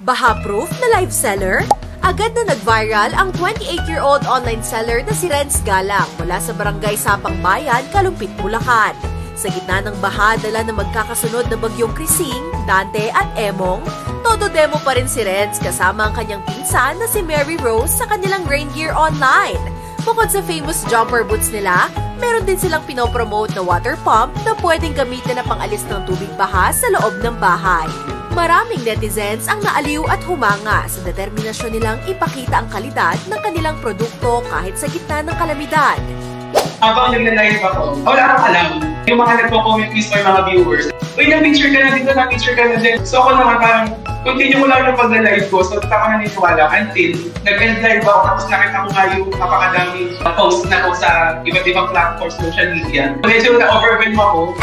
Baha-proof na live seller? Agad na nag-viral ang 28-year-old online seller na si Renz Galang mula sa barangay Sapang Bayan, Kalumpit, Bulacan. Sa gitna ng baha dala na magkakasunod na bagyong Krising, Dante at Emong, todo demo pa rin si Renz kasama ang kanyang pinsan na si Mary Rose sa kanilang rain gear online. Bukod sa famous jumper boots nila, meron din silang pinopromote na water pump na pwedeng gamitin na pangalis ng tubig baha sa loob ng bahay. Maraming netizens ang naaliw at humanga sa determinasyon nilang ipakita ang kalidad ng kanilang produkto kahit sa gitna ng kalamidad. Habang nagla-live ako, wala akong alam. Yung mga nagpo-comment please for mga viewers. Uy, na-picture ka na dito, na-picture ka na din. So ako naman parang continue ko lang yung pag-live ko. So ako naniniwala until nag-end live ako tapos nakita ko nga yung napakadaming post na ko sa iba't ibang platforms, social media. Medyo na-overwhelm ako.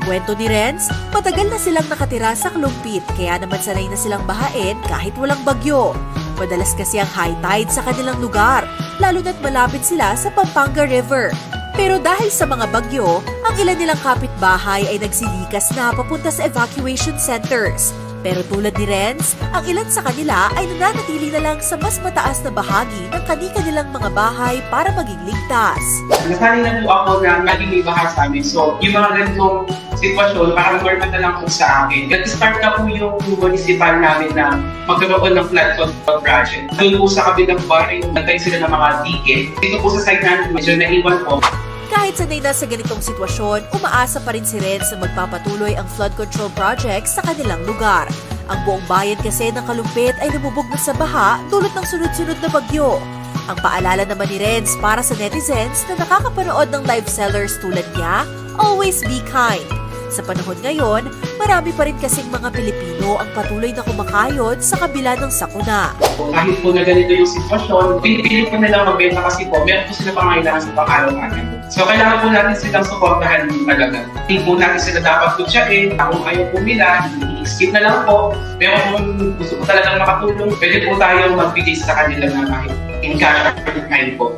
Kwento ni Renz, matagal na silang nakatira sa Kalumpit kaya naman sanay na silang bahain kahit walang bagyo. Madalas kasi ang high tide sa kanilang lugar, lalo na't malapit sila sa Pampanga River. Pero dahil sa mga bagyo, ang ilan nilang kapitbahay ay nagsilikas na papunta sa evacuation centers. Pero tulad ni Renz, ang ilan sa kanila ay nananatili na lang sa mas mataas na bahagi ng kani-kanilang mga bahay para maging ligtas. Nasanay na po ako na maging may baha sa amin. So, yung mga ganitong sitwasyon, parang normal na lang po sa akin. Nag-start na po yung municipal namin na magkaroon ng flood control project. Doon po sa kabilang bahay, nagtayo sila ng mga dike. Dito po sa side namin, medyo naiwan po. Kahit sanay na sa ganitong sitwasyon, umaasa pa rin si Renz na magpapatuloy ang flood control project sa kanilang lugar. Ang buong bayan kasi ng Kalumpit ay namubog na sa baha dulot ng sunod-sunod na bagyo. Ang paalala naman ni Renz para sa netizens na nakakapanood ng live sellers tulad niya, always be kind. Sa panahon ngayon, marami pa rin kasing mga Pilipino ang patuloy na kumakayod sa kabila ng sakuna. Kahit po na ganito yung sitwasyon, pinipilit po nila magbenta kasi po, meron po sila pangailangan sa pang-araw-araw. So kailangan po natin silang suportahan talaga. Hindi po natin sila dapat kutsain, kung ayaw po nila, i-skip na lang po. Pero kung gusto po talagang makatulong, pwede po tayong magbigay sa kanila na kahit in cash or in kind po.